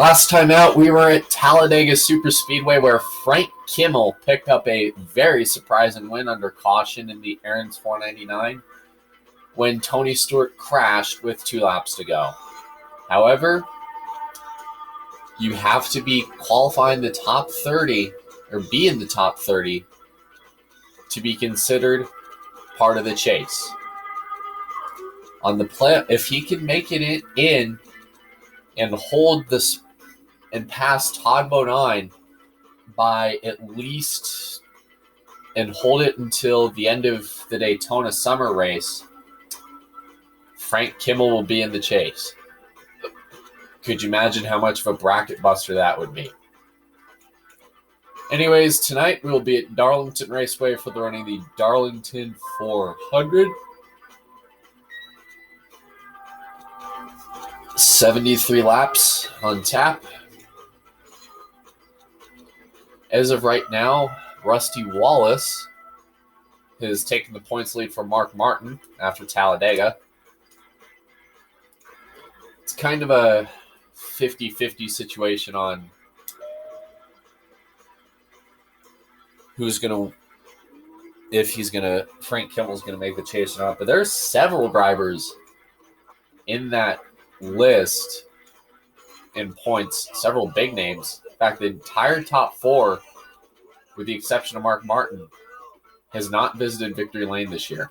Last time out, we were at Talladega Superspeedway where Frank Kimmel picked up a very surprising win under caution in the Aaron's 499 when Tony Stewart crashed with 2 laps to go. However, you have to be qualifying the top 30 or be in the top 30 to be considered part of the chase. On the play, if he can make it in and hold this and pass Todd Bodine by at least and hold it until the end of the Daytona summer race, Frank Kimmel will be in the chase. Could you imagine how much of a bracket buster that would be? Anyways, tonight we will be at Darlington Raceway for the running the Darlington 400. 73 laps on tap. As of right now, Rusty Wallace has taken the points lead from Mark Martin after Talladega. It's kind of a 50-50 situation on who's going to, if he's going to, Frank Kimmel's going to make the chase or not. But there's several drivers in that list in points, several big names. In fact, the entire top 4, with the exception of Mark Martin, has not visited Victory Lane this year.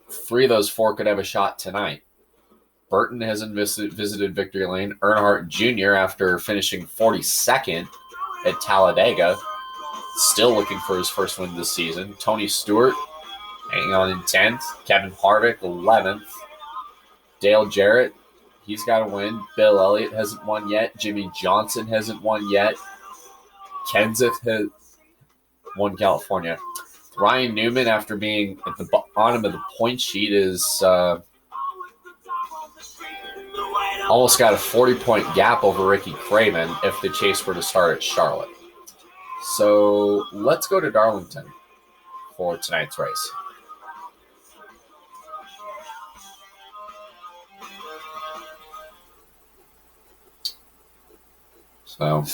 3 of those 4 could have a shot tonight. Burton hasn't visited Victory Lane. Earnhardt Jr., after finishing 42nd at Talladega, still looking for his first win this season. Tony Stewart hanging on in 10th. Kevin Harvick, 11th. Dale Jarrett, he's got to win. Bill Elliott hasn't won yet. Jimmy Johnson hasn't won yet. Kenseth has won California. Ryan Newman, after being at the bottom of the point sheet, is almost got a 40-point gap over Ricky Craven if the chase were to start at Charlotte. So let's go to Darlington for tonight's race. So,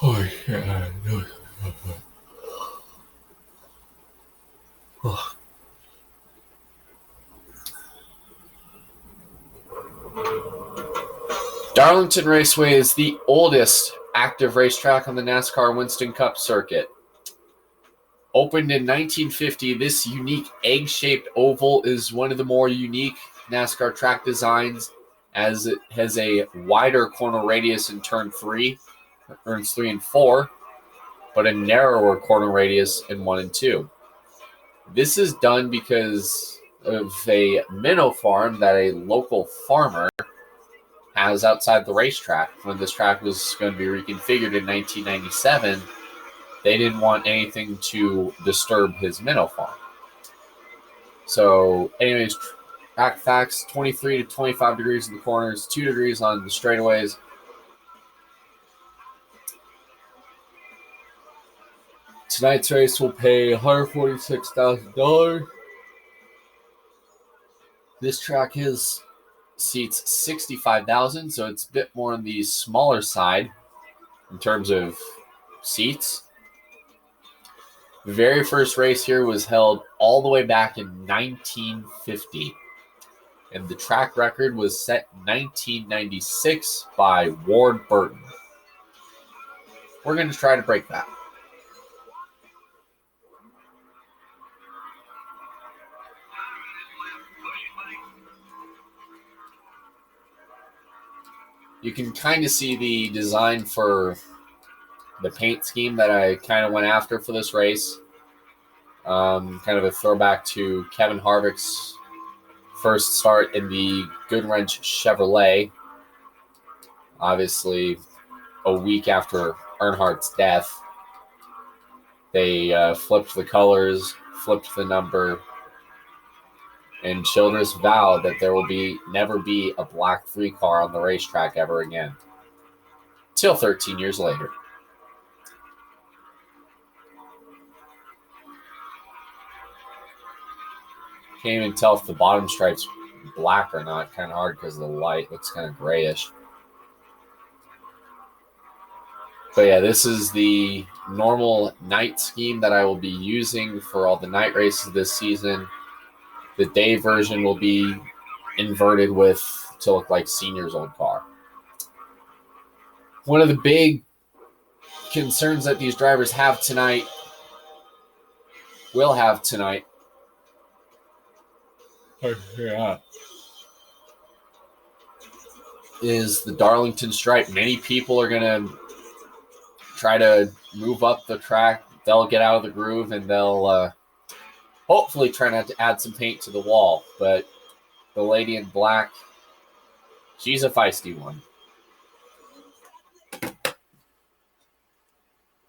oh yeah, oh. Darlington Raceway is the oldest active racetrack on the NASCAR Winston Cup circuit. Opened in 1950, this unique egg-shaped oval is one of the more unique NASCAR track designs, as it has a wider corner radius in turns 3 and 4, but a narrower corner radius in 1 and 2. This is done because of a minnow farm that a local farmer has outside the racetrack. When this track was going to be reconfigured in 1997, they didn't want anything to disturb his minnow farm. So, anyways, track facts: 23 to 25 degrees in the corners, 2 degrees on the straightaways. Tonight's race will pay $146,000. This track seats 65,000, so it's a bit more on the smaller side in terms of seats. The very first race here was held all the way back in 1950, and the track record was set in 1996 by Ward Burton. We're going to try to break that. You can kind of see the design for the paint scheme that I kind of went after for this race. Kind of a throwback to Kevin Harvick's first start in the Goodwrench Chevrolet. Obviously, a week after Earnhardt's death, they flipped the colors, flipped the number, and Childress vowed that there will never be a black 3 car on the racetrack ever again. Till 13 years later. Can't even tell if the bottom stripe's black or not. Kind of hard because the light looks kind of grayish. But yeah, this is the normal night scheme that I will be using for all the night races this season. The day version will be inverted to look like Senior's old car. One of the big concerns that these drivers will have tonight, is the Darlington stripe. Many people are going to try to move up the track. They'll get out of the groove and they'll hopefully try not to add some paint to the wall. But the lady in black, she's a feisty one.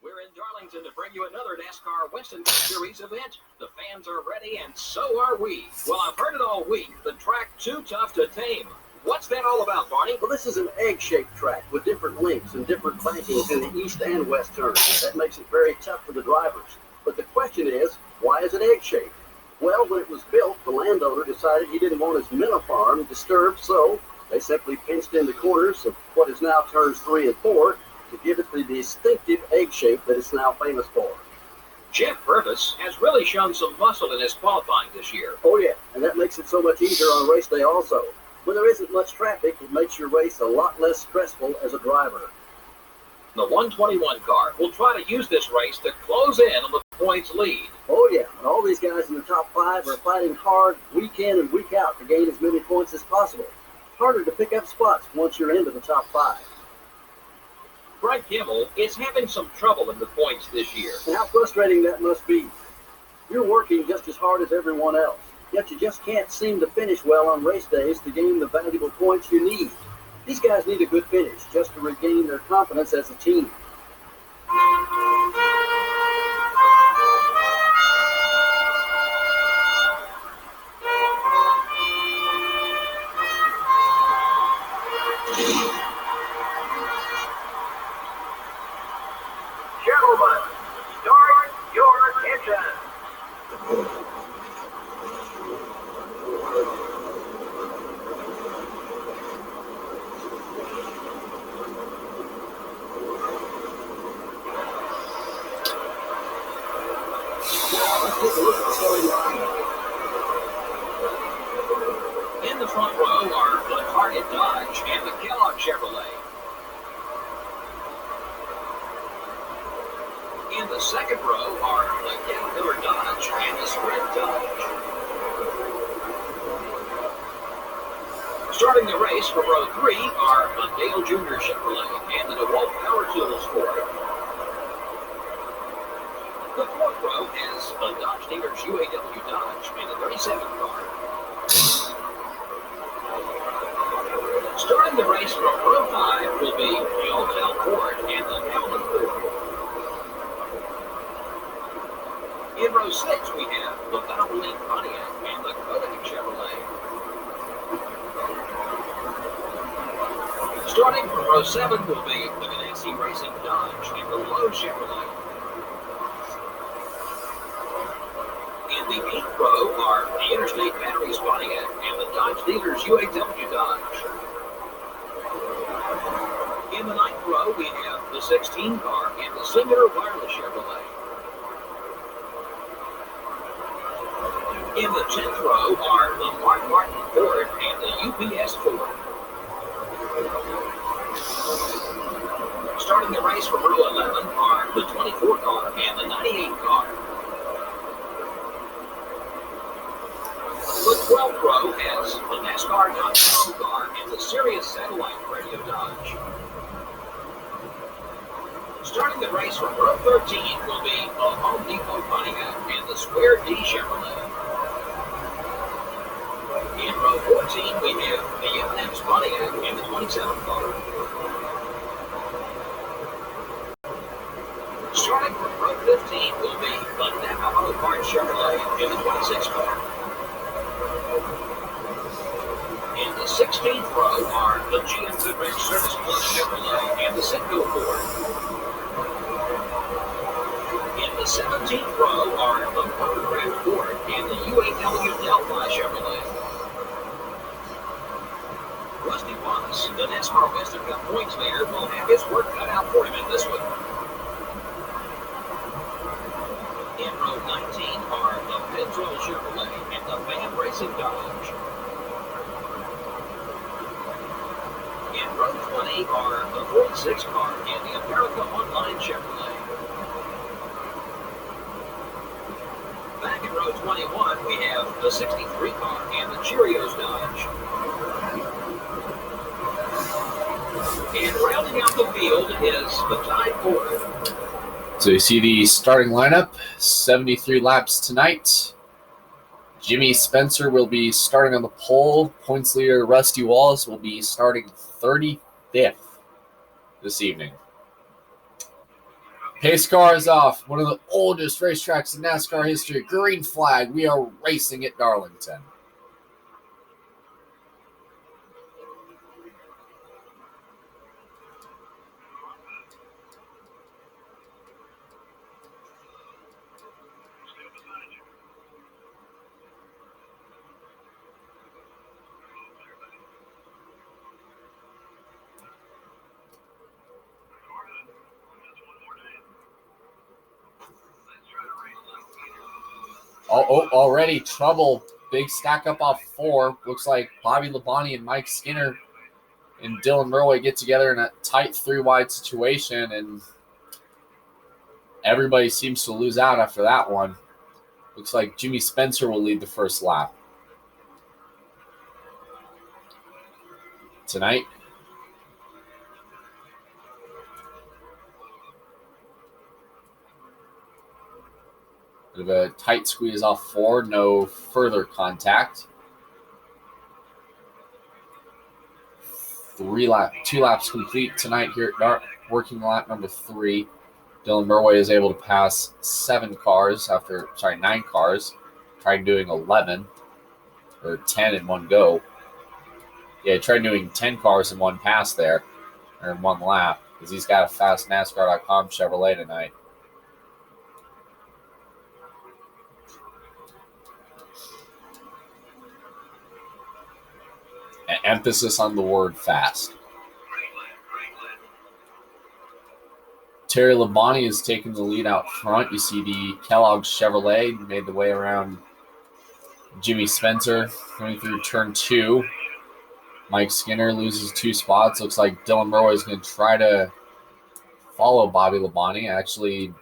We're in Darlington to bring you another NASCAR Western Series event. The fans are ready, and so are we. Well, I've heard it all week. The track too tough to tame. What's that all about, Barney? Well, this is an egg-shaped track with different links and different bankings in the east and west turns. That makes it very tough for the drivers. But the question is, why is it egg-shaped? Well, when it was built, the landowner decided he didn't want his minnow farm disturbed, so they simply pinched in the corners of what is now turns 3 and 4 to give it the distinctive egg shape that it's now famous for. Jeff Purvis has really shown some muscle in his qualifying this year. Oh, yeah, and that makes it so much easier on race day also. When there isn't much traffic, it makes your race a lot less stressful as a driver. The 121 car will try to use this race to close in on the points lead. Oh, yeah, and all these guys in the top 5 are fighting hard week in and week out to gain as many points as possible. It's harder to pick up spots once you're into the top 5. Frank Kimmel is having some trouble in the points this year. And how frustrating that must be. You're working just as hard as everyone else, yet you just can't seem to finish well on race days to gain the valuable points you need. These guys need a good finish just to regain their confidence as a team. Gentlemen, start your engine. In the front row are the Target Dodge and the Kellogg Chevrolet. In the second row are the Caterpillar Dodge and the Sprint Dodge. Starting the race from row 3 are the Dale Jr. Chevrolet and the DeWalt Power Tools Ford. The fourth row has the Dodge dealer's UAW Dodge and the 37 car. Starting the race from row 5 will be the Alltel Ford and the Howland Ford. In row 6 we have the Valvoline Pontiac and the Kodak Chevrolet. Starting from row 7 will be the Ganassi Racing Dodge and the Lowe Chevrolet. In the 8th row are the Interstate Batteries Pontiac and the Dodge dealer's UAW Dodge. In the 9th row, we have the 16 car and the Singular Wireless Chevrolet. In the 10th row are the Mark Martin Ford and the UPS Ford. Starting the race from row 11 are the 24 car and the 98 car. The 12th row has the NASCAR.com car and the Sirius Satellite Radio Dodge. Starting the race from row 13 will be the Home Depot Pontiac and the Square D Chevrolet. In row 14 we have the M&M's Pontiac and the 27 car. Starting from row 15 will be the Napa Auto Parts Chevrolet and the 26 car. In the 16th row are the GM Goodrich Service Plus Chevrolet and the Citgo Ford. In the 17th row are the Motorcraft Ford and the UAW Delphi NASCAR Western Cup points leader will have his work cut out for him in this one. In row 19 are the R12 Chevrolet and the Van Racing Dodge. In row 20 are the 46 car and the America Online Chevrolet. Back in row 21, we have the 63 car and the Cheerios Dodge. And rounding out the field is the Tide Ford. So you see the starting lineup, 73 laps tonight. Jimmy Spencer will be starting on the pole. Points leader Rusty Wallace will be starting 35th this evening. Pace car is off. One of the oldest racetracks in NASCAR history. Green flag. We are racing at Darlington. Already trouble. Big stack up off 4. Looks like Bobby Labonte and Mike Skinner and Dylan Murway get together in a tight 3-wide situation, and everybody seems to lose out after that one. Looks like Jimmy Spencer will lead the first lap. Tonight, bit of a tight squeeze off 4, no further contact. 2 laps complete tonight here at Dart. Working lap number 3. Dylan Murway is able to pass 9 cars. Tried doing 11 or 10 in one go. Yeah, tried doing 10 cars in one pass there, or in one lap, because he's got a fast NASCAR.com Chevrolet tonight. Emphasis on the word fast. Terry Labonte is taking the lead out front. You see the Kellogg's Chevrolet made the way around Jimmy Spencer going through turn 2. Mike Skinner loses 2 spots. Looks like Dylan Murway is going to try to follow Bobby Labonte. Actually,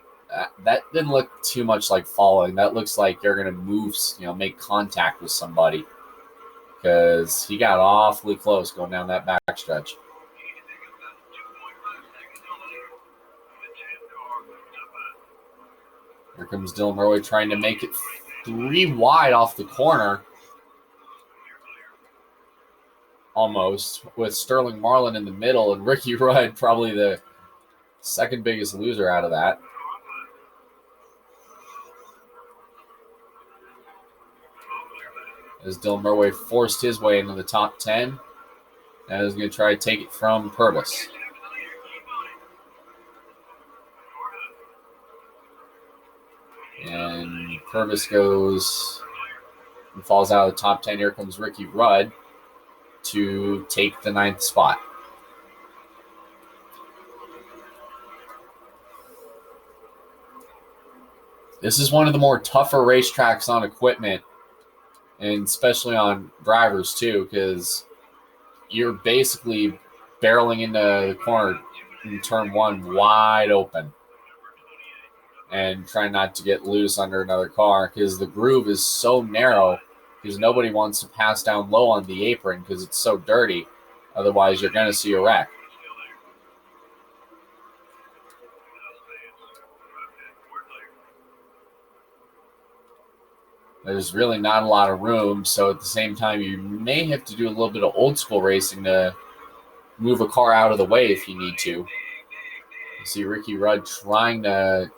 that didn't look too much like following. That looks like they're going to move, make contact with somebody, because he got awfully close going down that backstretch. Here comes Dylan Murway trying to make it 3 wide off the corner. Almost, with Sterling Marlin in the middle and Ricky Rudd probably the second biggest loser out of that. As Dylan Murway forced his way into the top 10 and is going to try to take it from Purvis. And Purvis goes and falls out of the top 10. Here comes Ricky Rudd to take the 9th spot. This is one of the more tougher racetracks on equipment, and especially on drivers too, because you're basically barreling into the corner in turn 1 wide open and trying not to get loose under another car, because the groove is so narrow, because nobody wants to pass down low on the apron because it's so dirty. Otherwise, you're going to see a wreck. There's really not a lot of room, so at the same time, you may have to do a little bit of old school racing to move a car out of the way if you need to. You see Ricky Rudd trying to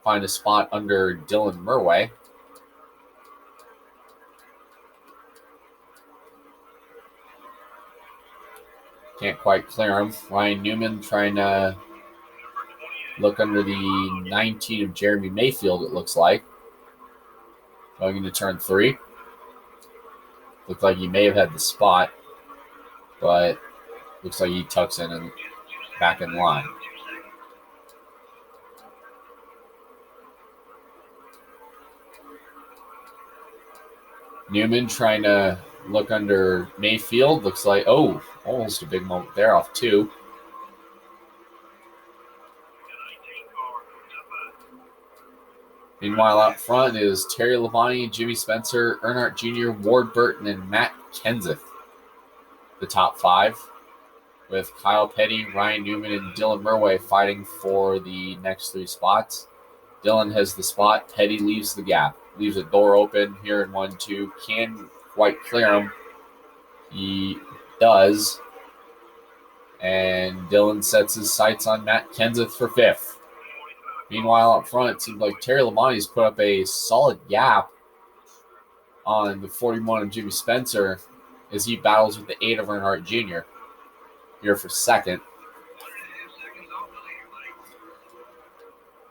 find a spot under Dylan Murway. Can't quite clear him. Ryan Newman trying to look under the 19 of Jeremy Mayfield, it looks like. Going into turn 3. Looked like he may have had the spot, but Looks like he tucks in and back in line. Newman trying to look under Mayfield. Looks like, almost a big moment there off 2. Meanwhile, out front is Terry Labonte, Jimmy Spencer, Earnhardt Jr., Ward Burton, and Matt Kenseth. The top 5, with Kyle Petty, Ryan Newman, and Dylan Murway fighting for the next 3 spots. Dylan has the spot. Petty leaves the gap. Leaves a door open here in 1-2. Can quite clear him. He does. And Dylan sets his sights on Matt Kenseth for 5th. Meanwhile, up front, it seems like Terry Labonte's put up a solid gap on the 41 of Jimmy Spencer as he battles with the 8 of Earnhardt Jr. here for 2nd.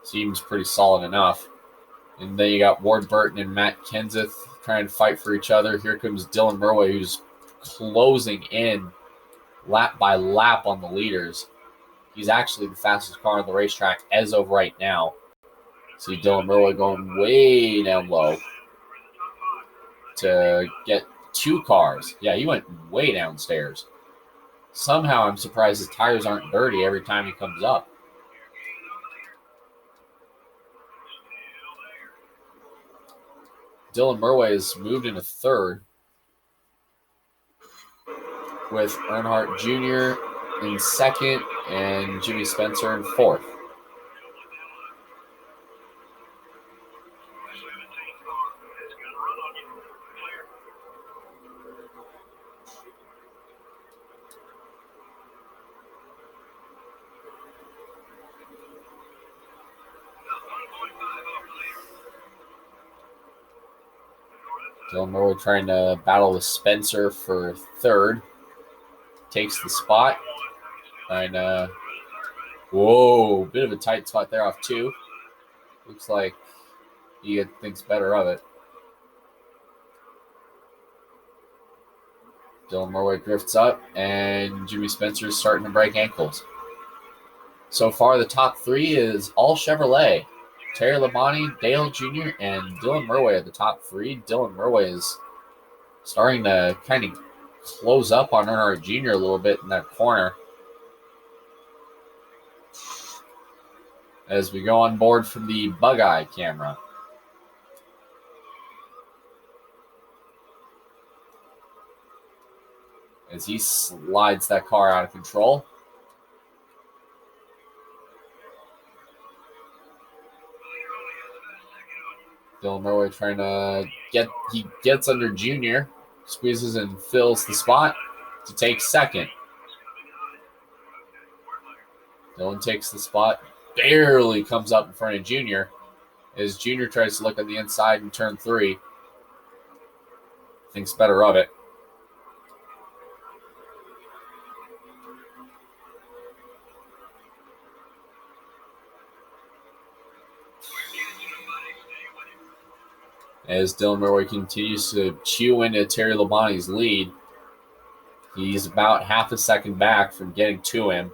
Seems pretty solid enough. And then you got Ward Burton and Matt Kenseth trying to fight for each other. Here comes Dylan Murway, who's closing in lap by lap on the leaders. He's actually the fastest car on the racetrack as of right now. See Dylan Murway going way down low to get 2 cars. Yeah, he went way downstairs. Somehow I'm surprised his tires aren't dirty every time he comes up. Dylan Murway has moved into 3rd with Earnhardt Jr. in 2nd and Jimmy Spencer in 4th. Dylan Murway trying to battle with Spencer for 3rd. Takes the spot. And, bit of a tight spot there off 2. Looks like he thinks better of it. Dylan Murway drifts up, and Jimmy Spencer is starting to break ankles. So far, the top 3 is all Chevrolet. Terry Labonte, Dale Jr., and Dylan Murway are the top 3. Dylan Murway is starting to kind of close up on Earnhardt Jr. a little bit in that corner. As we go on board from the bug-eye camera. As he slides that car out of control. Dylan Murway trying to he gets under Junior, squeezes and fills the spot to take 2nd. Dylan takes the spot, barely comes up in front of Junior as Junior tries to look on the inside in turn 3. Thinks better of it. As Dylan Murway continues to chew into Terry Labonte's lead. He's about half a second back from getting to him,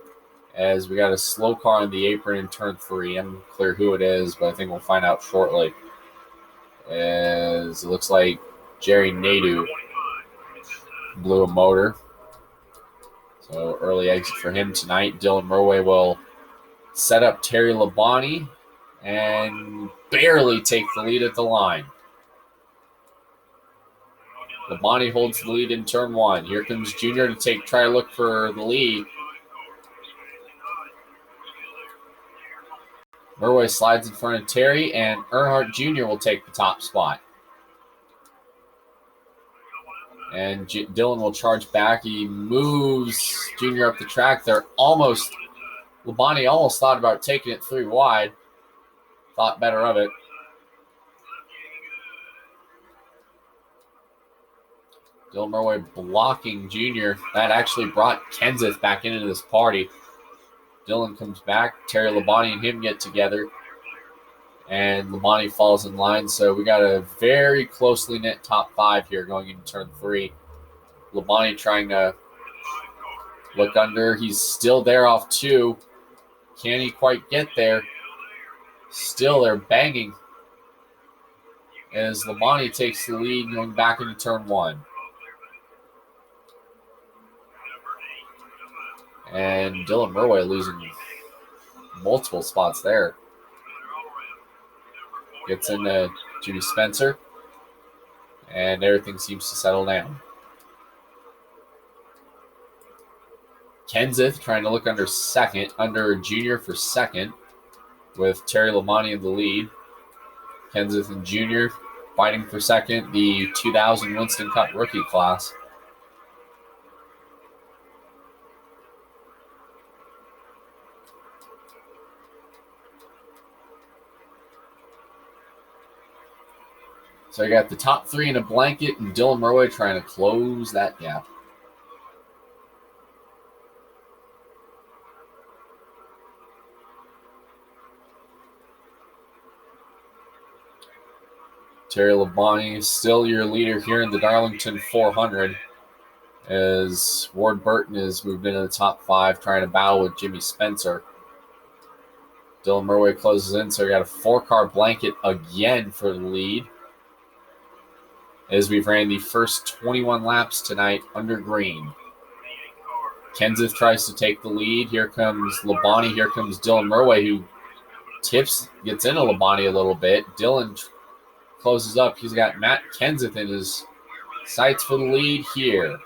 as we got a slow car on the apron in turn 3. I'm not clear who it is, but I think we'll find out shortly. As it looks like Jerry Nadeau blew a motor. So early exit for him tonight. Dylan Murway will set up Terry Labonte and barely take the lead at the line. Labonte holds the lead in turn 1. Here comes Junior to try to look for the lead. Murway slides in front of Terry, and Earnhardt Jr. will take the top spot. And Dylan will charge back. He moves Junior up the track. Labonte almost thought about taking it 3 wide. Thought better of it. Dylan Murway blocking Junior. That actually brought Kenseth back into this party. Dylan comes back. Terry Labonte and him get together. And Labonte falls in line. So we got a very closely knit top 5 here going into turn 3. Labonte trying to Look under. He's still there off 2. Can he quite get there? Still, they're banging as Labonte takes the lead going back into turn 1. And Dylan Murway losing multiple spots there. Gets into Jimmy Spencer. And everything seems to settle down. Kenseth trying to look under Junior for second, with Terry Labonte in the lead. Kenseth and Junior fighting for second, the 2000 Winston Cup rookie class. So you got the top 3 in a blanket, and Dylan Murway trying to close that gap. Terry Labonte still your leader here in the Darlington 400 as Ward Burton has moved into the top 5 trying to battle with Jimmy Spencer. Dylan Murway closes in, so we got a 4-car blanket again for the lead as we've ran the first 21 laps tonight under green. Kenseth tries to take the lead. Here comes Labonte. Here comes Dylan Murway, who gets into Labonte a little bit. Dylan closes up. He's got Matt Kenseth in his sights for the lead here.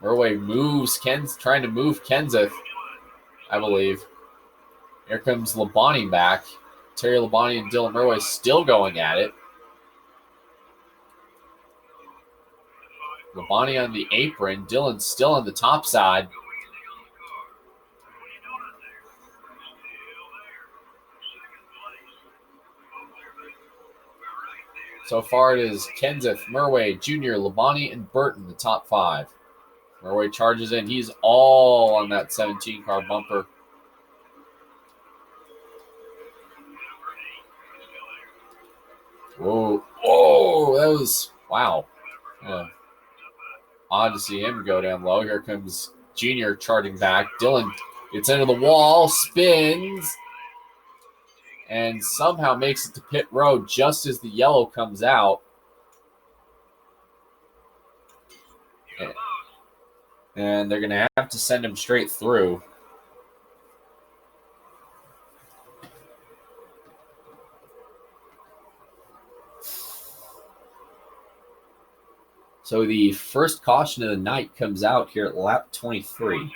Murway moves trying to move Kenseth, I believe. Here comes Labonte back. Terry Labonte and Dylan Murway still going at it. Labonte on the apron. Dylan still on the top side. So far it is Kenseth, Murway, Junior, Labonte, and Burton, the top 5. Murway charges in. He's all on that 17-car bumper. Whoa, that was, wow. Odd to see him go down low. Here comes Junior charging back. Dylan gets into the wall, spins, and somehow makes it to pit road just as the yellow comes out. And they're going to have to send him straight through. So the first caution of the night comes out here at lap 23.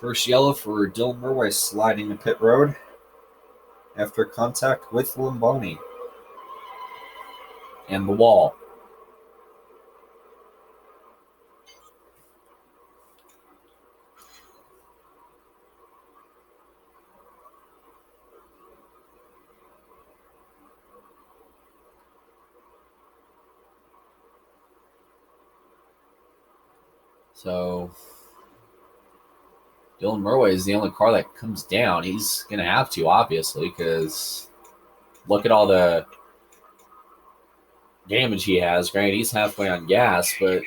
First yellow for Dylan Murway sliding to pit road after contact with Labonte and the wall. So Dylan Murway is the only car that comes down. He's going to have to, obviously, because look at all the damage he has. Granted, he's halfway on gas, but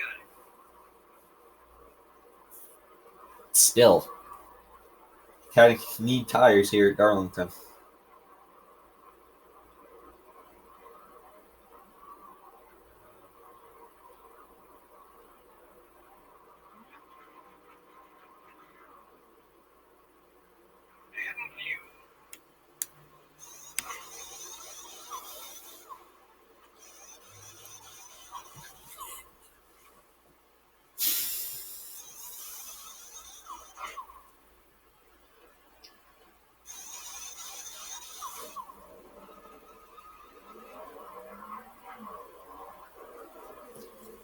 still, kind of need tires here at Darlington.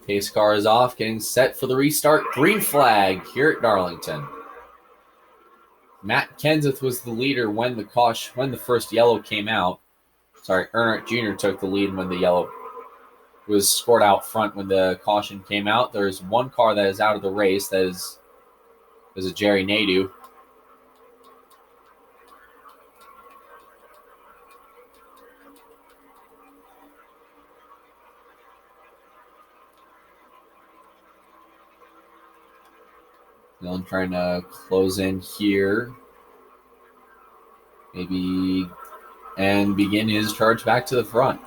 Pace car is off, getting set for the restart. Green flag here at Darlington. Matt Kenseth was the leader when the first yellow came out. Sorry, Earnhardt Jr. took the lead when the yellow was scored out front when the caution came out. There's one car that is out of the race that There's a Jerry Nadeau. Dillon trying to close in here. Maybe and begin his charge back to the front.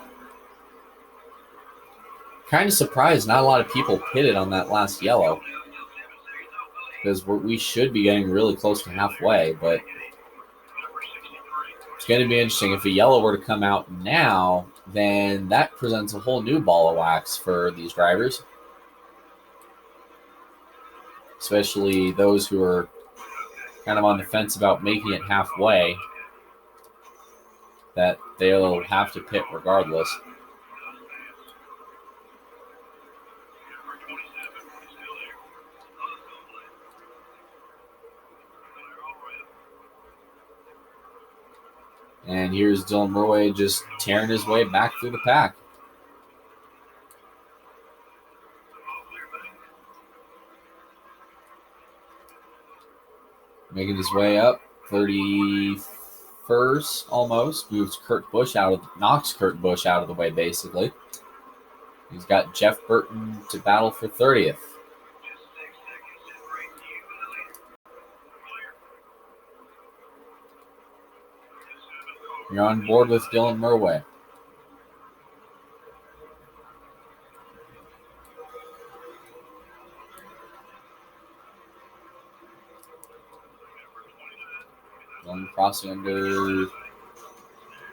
Kind of surprised not a lot of people pitted on that last yellow, because we should be getting really close to halfway, but it's going to be interesting. If a yellow were to come out now, then that presents a whole new ball of wax for these drivers, especially those who are kind of on the fence about making it halfway, that they'll have to pit regardless. And here's Dylan Murway just tearing his way back through the pack. Making his way up, 31st almost. Knocks Kurt Busch out of the way, basically. He's got Jeff Burton to battle for 30th. You're on board with Dylan Murway. Dylan crossing under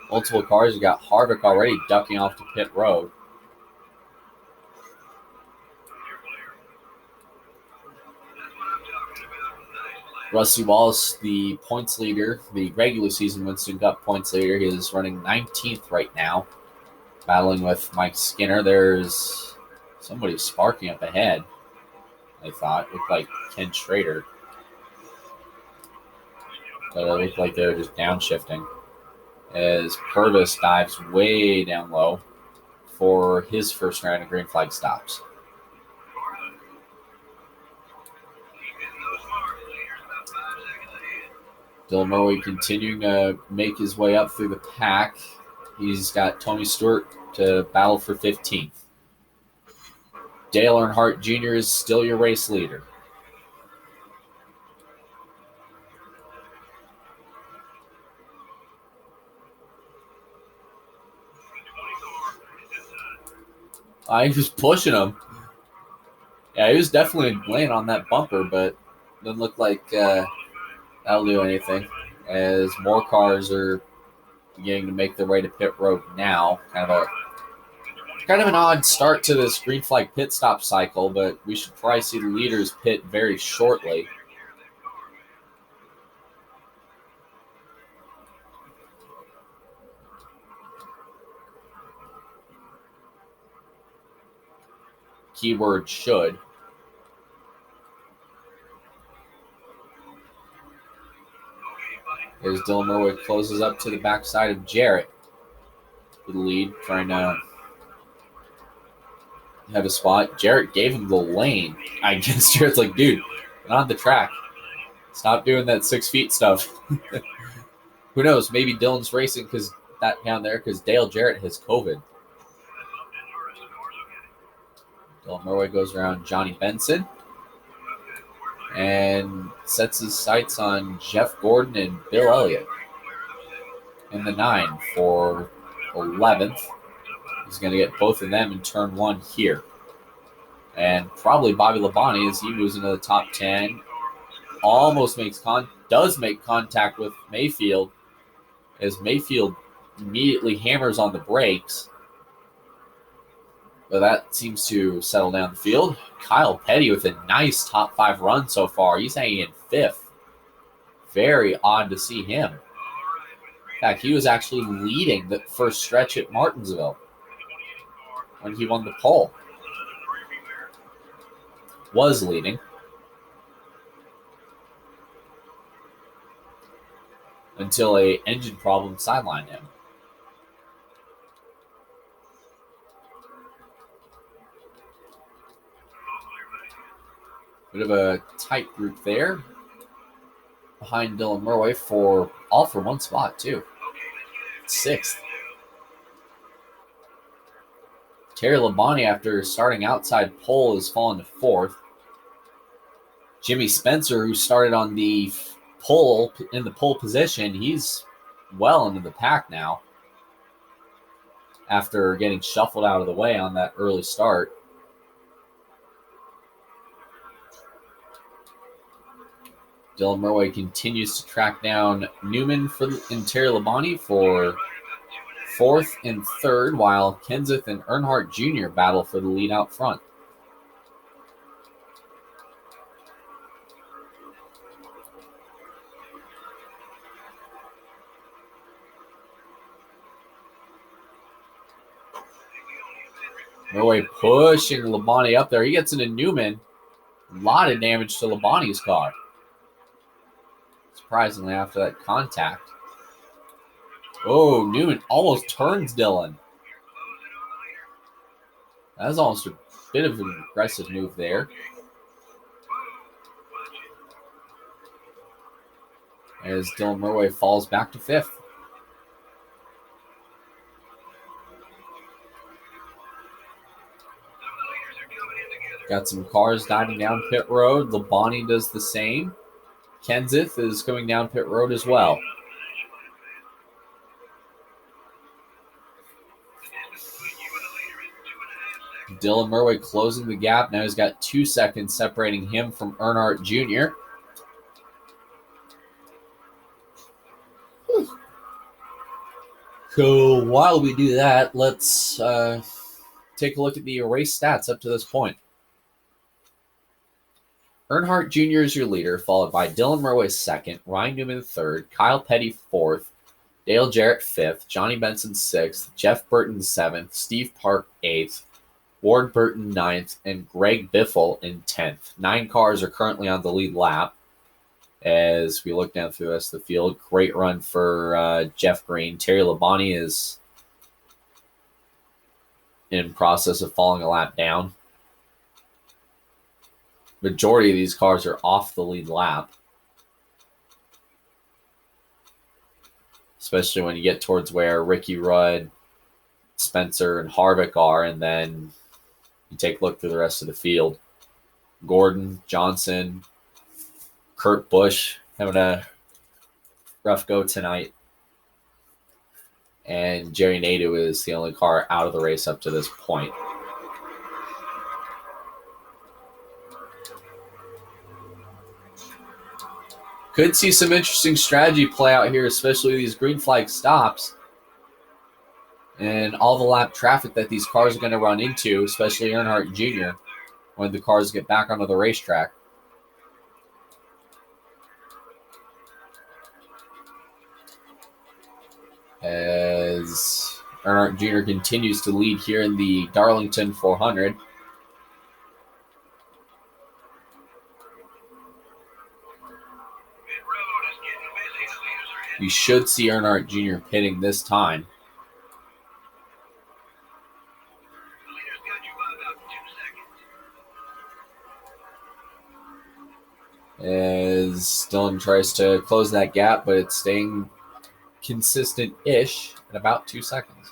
multiple cars. You got Harvick already ducking off to pit road. Rusty Wallace, the points leader, the regular season Winston Cup points leader, he is running 19th right now, battling with Mike Skinner. There's somebody sparking up ahead, I thought. It looked like Ken Schrader. But it looked like they were just downshifting as Purvis dives way down low for his first round of green flag stops. Dylan Murray continuing to make his way up through the pack. He's got Tony Stewart to battle for 15th. Dale Earnhardt Jr. is still your race leader. He was pushing him. Yeah, he was definitely laying on that bumper, but doesn't look like that'll do anything, as more cars are beginning to make their way to pit road now. Kind of an odd start to this green flag pit stop cycle, but we should probably see the leaders pit very shortly. Keyword should. As Dylan Murray closes up to the backside of Jarrett with the lead, trying to have a spot. Jarrett gave him the lane. I guess Jarrett's like, dude, get on the track. Stop doing that 6 feet stuff. Who knows? Maybe Dylan's racing because that down there because Dale Jarrett has COVID. Dylan Murray goes around Johnny Benson and sets his sights on Jeff Gordon and Bill Elliott in the 9 for 11th. He's going to get both of them in turn 1 here. And probably Bobby Labonte as he moves into the top 10. Almost does make contact with Mayfield as Mayfield immediately hammers on the brakes. But that seems to settle down the field. Kyle Petty with a nice top 5 run so far. He's hanging in 5th. Very odd to see him. In fact, he was actually leading the first stretch at Martinsville when he won the pole. Was leading. Until a engine problem sidelined him. Bit of a tight group there. behind Dylan Murray for one spot, too. 6th. Terry Labonte, after starting outside pole, has fallen to 4th. Jimmy Spencer, who started on the pole in the pole position, he's well into the pack now after getting shuffled out of the way on that early start. Dylan Murray continues to track down Newman and Terry Labonte for 4th and 3rd, while Kenseth and Earnhardt Jr. battle for the lead out front. Murray pushing Labonte up there. He gets into Newman. A lot of damage to Labonte's car. Surprisingly, after that contact. Oh, Newman almost turns Dylan. That was almost a bit of an aggressive move there. As Dylan Murray falls back to 5th. Got some cars diving down pit road. Labonte does the same. Kenseth is coming down pit road as well. Dylan Murray closing the gap. Now he's got 2 seconds separating him from Earnhardt Jr. So while we do that, let's take a look at the race stats up to this point. Earnhardt Jr. is your leader, followed by Dylan Murray 2nd, Ryan Newman 3rd, Kyle Petty 4th, Dale Jarrett 5th, Johnny Benson 6th, Jeff Burton 7th, Steve Park 8th, Ward Burton 9th, and Greg Biffle in 10th. 9 cars are currently on the lead lap. As we look down through the rest of the field, great run for Jeff Green. Terry Labonte is in process of falling a lap down. Majority of these cars are off the lead lap. Especially when you get towards where Ricky Rudd, Spencer, and Harvick are, and then you take a look through the rest of the field. Gordon, Johnson, Kurt Busch having a rough go tonight. And Jerry Nadeau is the only car out of the race up to this point. Could see some interesting strategy play out here, especially these green flag stops and all the lap traffic that these cars are going to run into, especially Earnhardt Jr., when the cars get back onto the racetrack. As Earnhardt Jr. continues to lead here in the Darlington 400. We should see Earnhardt Jr. pitting this time. As Dylan tries to close that gap, but it's staying consistent-ish at about 2 seconds.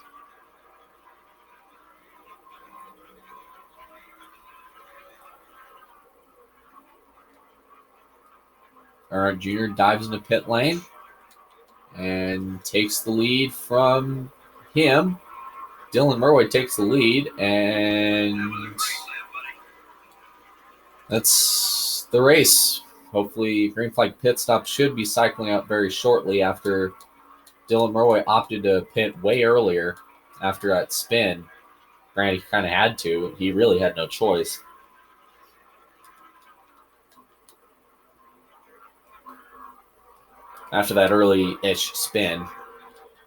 Earnhardt Jr. dives into pit lane and takes the lead from him. Dylan Murray takes the lead, and that's the race. Hopefully, green flag pit stop should be cycling out very shortly after Dylan Murray opted to pit way earlier after that spin. Granted, he kind of had to. He really had no choice. After that early-ish spin.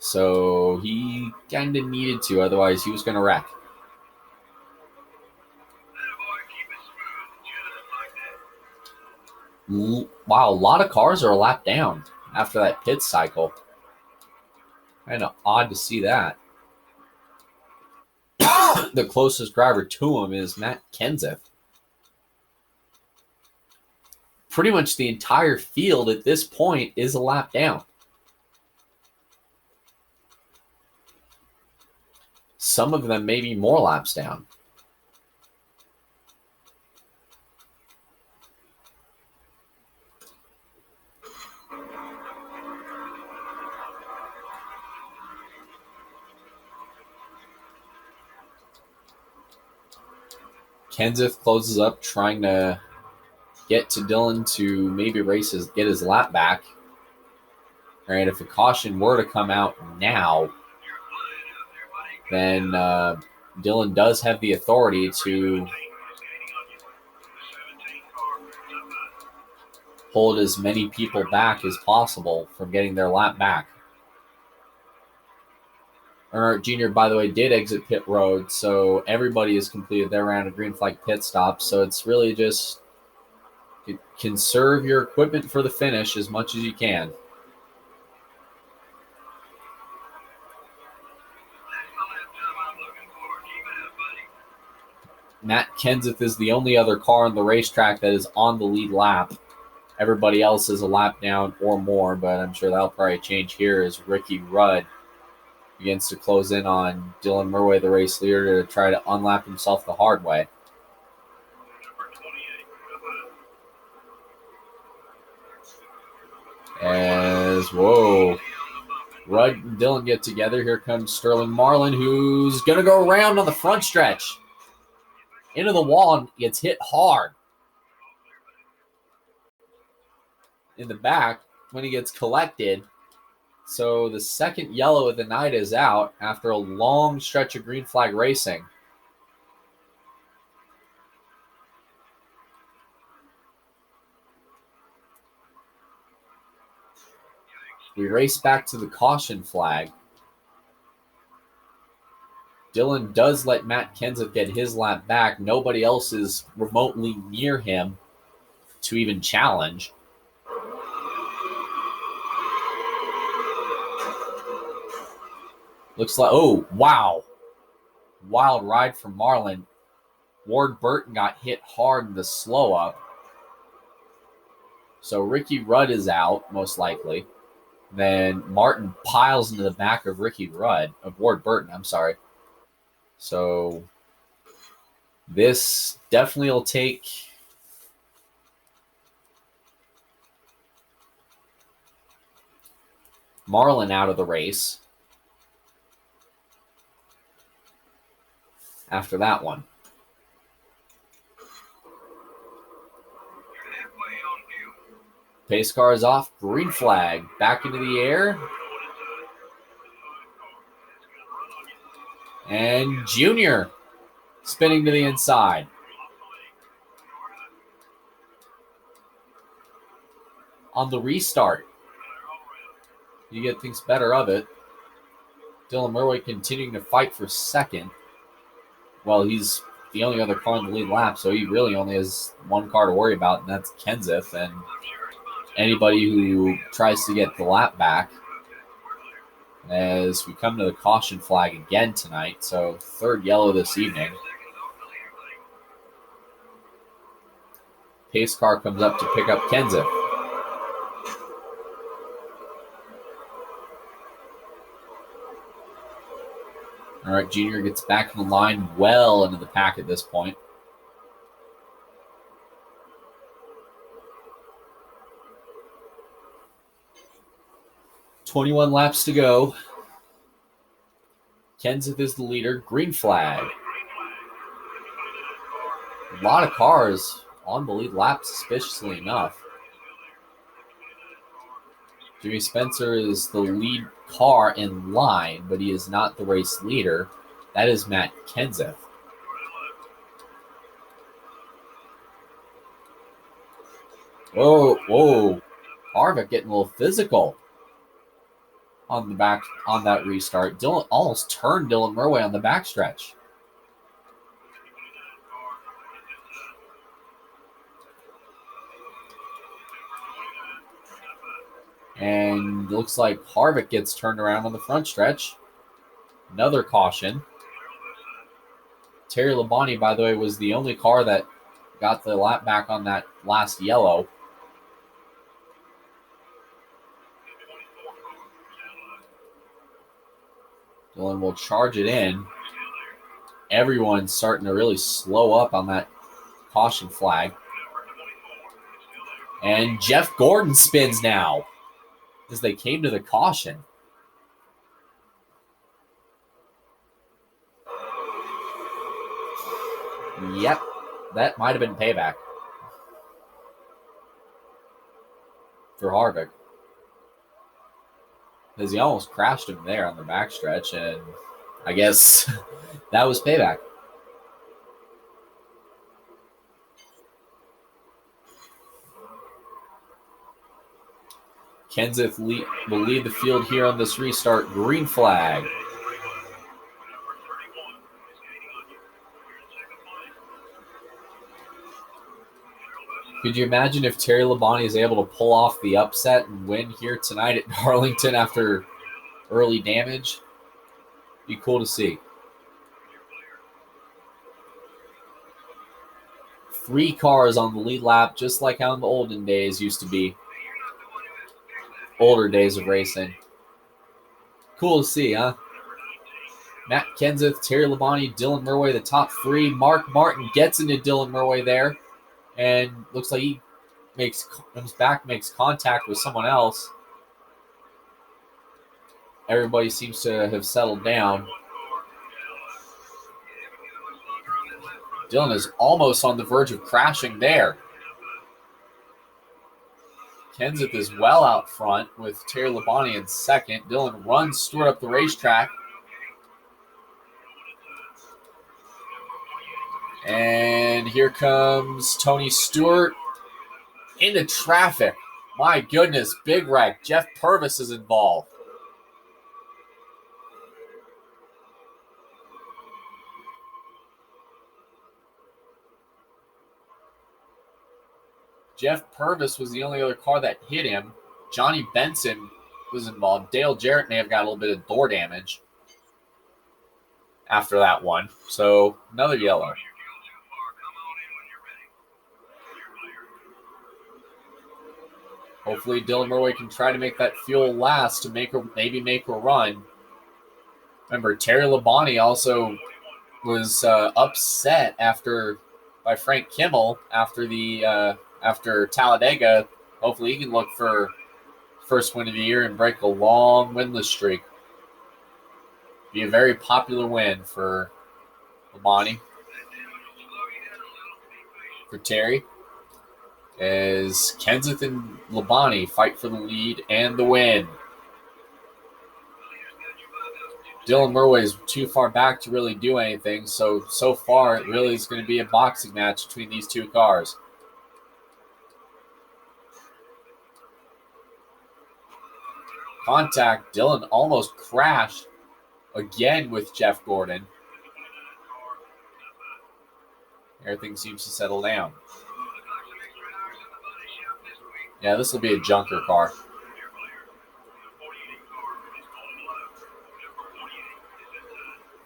So he kind of needed to, otherwise he was going to wreck. Wow, a lot of cars are a lap down after that pit cycle. Kind of odd to see that. The closest driver to him is Matt Kenseth. pretty much the entire field at this point is a lap down. Some of them may be more laps down. Kenseth closes up, trying to get to Dillon to maybe get his lap back. All right, if a caution were to come out now, then Dillon does have the authority to hold as many people back as possible from getting their lap back. Earnhardt Jr., by the way, did exit pit road, so everybody has completed their round of green flag pit stops. So it's really just conserve your equipment for the finish as much as you can. Matt Kenseth is the only other car on the racetrack that is on the lead lap. Everybody else is a lap down or more, but I'm sure that'll probably change here as Ricky Rudd begins to close in on Dylan Murray, the race leader, to try to unlap himself the hard way. Rudd and Dillon get together. Here comes Sterling Marlin, who's going to go around on the front stretch. Into the wall and gets hit hard. In the back when he gets collected. So the second yellow of the night is out after a long stretch of green flag racing. We race back to the caution flag. Dillon does let Matt Kenseth get his lap back. Nobody else is remotely near him to even challenge. Looks like, oh, wow. Wild ride from Marlin. Ward Burton got hit hard in the slow up. So Ricky Rudd is out, most likely. Then Martin piles into the back of Ward Burton, I'm sorry. So this definitely will take Marlin out of the race after that one. Pace car is off. Green flag. Back into the air. And Junior spinning to the inside. On the restart, you get things better of it. Dylan Murray continuing to fight for second. Well, he's the only other car in the lead lap, so he really only has one car to worry about, and that's Kenseth. And anybody who tries to get the lap back, as we come to the caution flag again tonight. So third yellow this evening. Pace car comes up to pick up Kenseth. All right, Junior gets back in the line well into the pack at this point. .21 laps to go. Kenseth is the leader. Green flag. A lot of cars on the lead lap, suspiciously enough. Jimmy Spencer is the lead car in line, but he is not the race leader. That is Matt Kenseth. Whoa. Harvick getting a little physical on that restart. Dillon almost turned Dylan Murray on the backstretch. And looks like Harvick gets turned around on the front stretch. Another caution. Terry Labonte, by the way, was the only car that got the lap back on that last yellow. Dylan will charge it in. Everyone's starting to really slow up on that caution flag. And Jeff Gordon spins now as they came to the caution. Yep, that might have been payback for Harvick, because he almost crashed him there on the backstretch, and I guess that was payback. Kenseth will lead the field here on this restart. Green flag. Could you imagine if Terry Labonte is able to pull off the upset and win here tonight at Darlington after early damage? Be cool to see. 3 cars on the lead lap, just like how in the olden days used to be. Older days of racing. Cool to see, huh? Matt Kenseth, Terry Labonte, Dylan Murray, the top 3. Mark Martin gets into Dylan Murray there. And looks like he comes back, makes contact with someone else. Everybody seems to have settled down. Dylan is almost on the verge of crashing there. Kenseth is well out front with Terry Labonte in second. Dylan runs Stewart up the racetrack. And here comes Tony Stewart into traffic. My goodness, big wreck. Jeff Purvis is involved. Jeff Purvis was the only other car that hit him. Johnny Benson was involved. Dale Jarrett may have got a little bit of door damage after that one. So another yellow. Hopefully Dylan Murray can try to make that fuel last to maybe make a run. Remember, Terry Labonte also was upset by Frank Kimmel after Talladega. Hopefully he can look for first win of the year and break a long winless streak. Be a very popular win for Labonte. For Terry, as Kenseth and Labonte fight for the lead and the win. Dylan Murray is too far back to really do anything, so far it really is going to be a boxing match between these two cars. Contact. Dylan almost crashed again with Jeff Gordon. Everything seems to settle down. Yeah, this will be a junker car.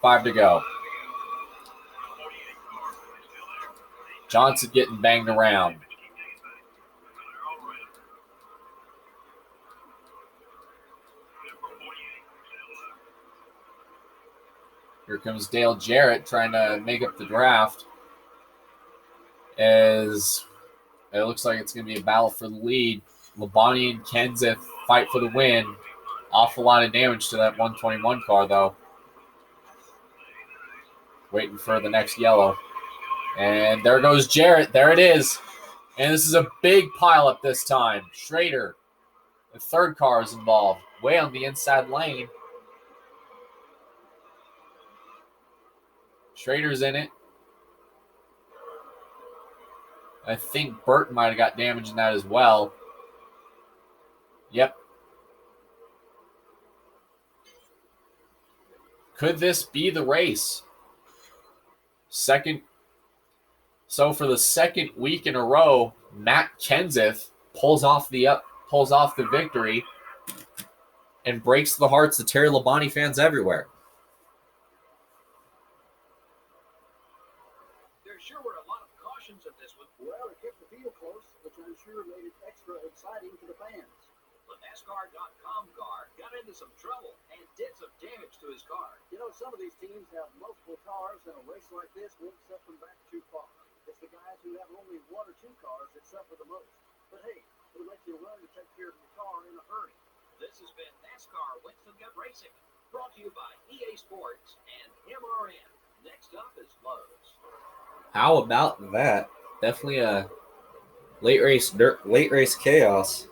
Five to go. Johnson getting banged around. Here comes Dale Jarrett trying to make up the draft. As it looks like it's going to be a battle for the lead. Labonte and Kenseth fight for the win. Awful lot of damage to that 121 car, though. Waiting for the next yellow. And there goes Jarrett. There it is. And this is a big pileup this time. Schrader, the third car, is involved. Way on the inside lane. Schrader's in it. I think Burton might have got damage in that as well. Yep. Could this be the race? So for the second week in a row, Matt Kenseth pulls off the victory and breaks the hearts of Terry Labonte fans everywhere. There sure were a lot of cautions at this one. Well, it kept the field close, which I'm sure made it extra exciting to the fans. The NASCAR.com car got into some trouble and did some damage to his car. You know, some of these teams have multiple cars, and a race like this won't set them back too far. It's the guys who have only one or two cars that suffer the most. But hey, it'll make you learn to take care of your car in a hurry. This has been NASCAR Winston Cup Racing, brought to you by EA Sports and MRN. Next up is Lowe's. How about that? Definitely a late race chaos.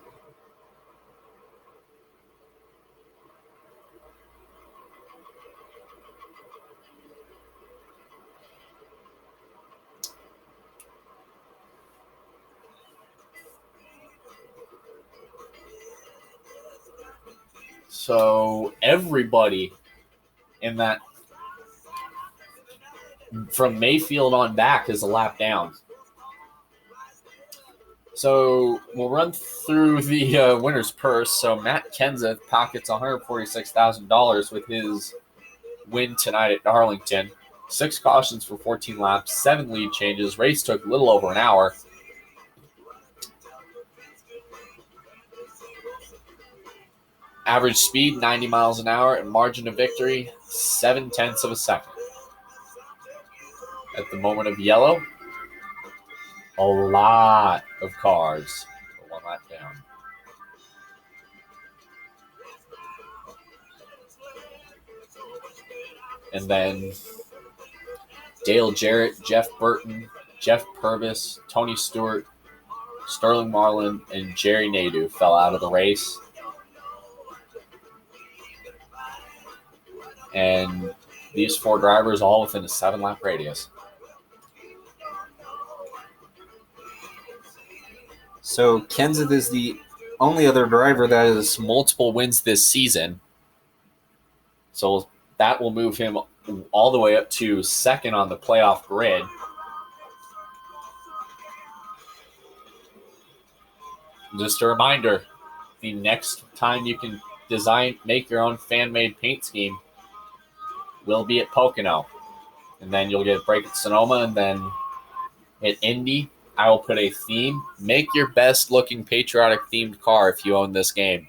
So everybody in that from Mayfield on back is a lap down. So we'll run through the winner's purse. So Matt Kenseth pockets $146,000 with his win tonight at Darlington. 6 cautions for 14 laps, 7 lead changes. Race took a little over an hour. Average speed, 90 miles an hour, and margin of victory, 0.7 of a second. At the moment of yellow, a lot of cars. One lap down. And then Dale Jarrett, Jeff Burton, Jeff Purvis, Tony Stewart, Sterling Marlin, and Jerry Nadeau fell out of the race. And these 4 drivers all within a 7-lap radius. So Kenseth is the only other driver that has Multiple wins this season. So that will move him all the way up to second on the playoff grid. Just a reminder, the next time you can make your own fan-made paint scheme will be at Pocono. And then you'll get a break at Sonoma, and then at Indy, I will put a theme. Make your best-looking patriotic-themed car if you own this game.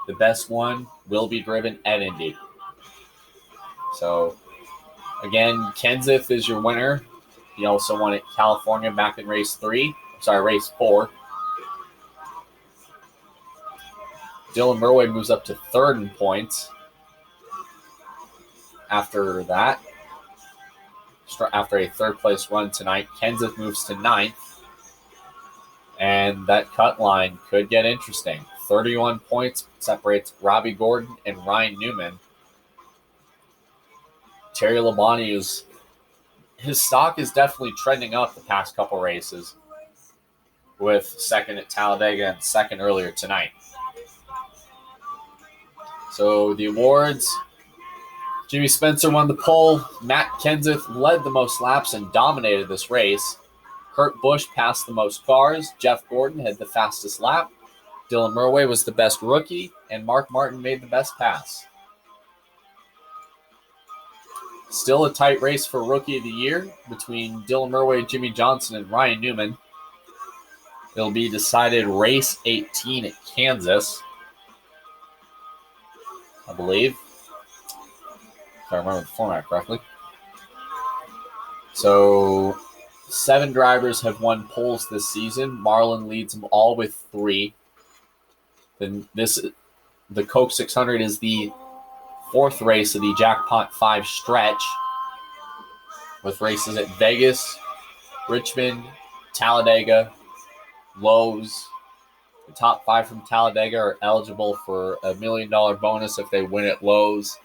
The best one will be driven at Indy. So, again, Kenseth is your winner. He also won at California back in race 4. Dylan Murway moves up to 3rd in points. After that, after a 3rd-place run tonight, Kenseth moves to 9th. And that cut line could get interesting. 31 points separates Robbie Gordon and Ryan Newman. Terry Labonte his stock is definitely trending up the past couple races, with 2nd at Talladega and 2nd earlier tonight. So the awards, Jimmy Spencer won the pole. Matt Kenseth led the most laps and dominated this race. Kurt Busch passed the most cars. Jeff Gordon had the fastest lap. Dylan Murway was the best rookie, and Mark Martin made the best pass. Still a tight race for Rookie of the Year between Dylan Murway, Jimmy Johnson, and Ryan Newman. It'll be decided race 18 at Kansas, I believe, if I remember the format correctly. So 7 drivers have won poles this season. Marlin leads them all with 3. Then the Coke 600 is the 4th race of the Jackpot 5 stretch, with races at Vegas, Richmond, Talladega, Lowe's. The top 5 from Talladega are eligible for a $1 million bonus if they win at Lowe's.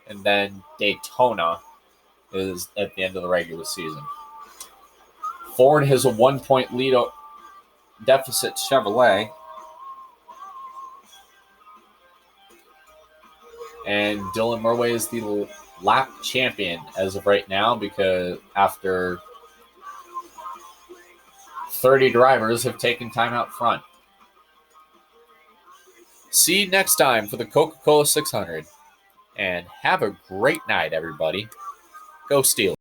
And then Daytona is at the end of the regular season. Ford has a 1-point lead deficit Chevrolet. And Dylan Murway is the lap champion as of right now, because after 30 drivers have taken time out front. See you next time for the Coca-Cola 600. And have a great night, everybody. Go Steelers.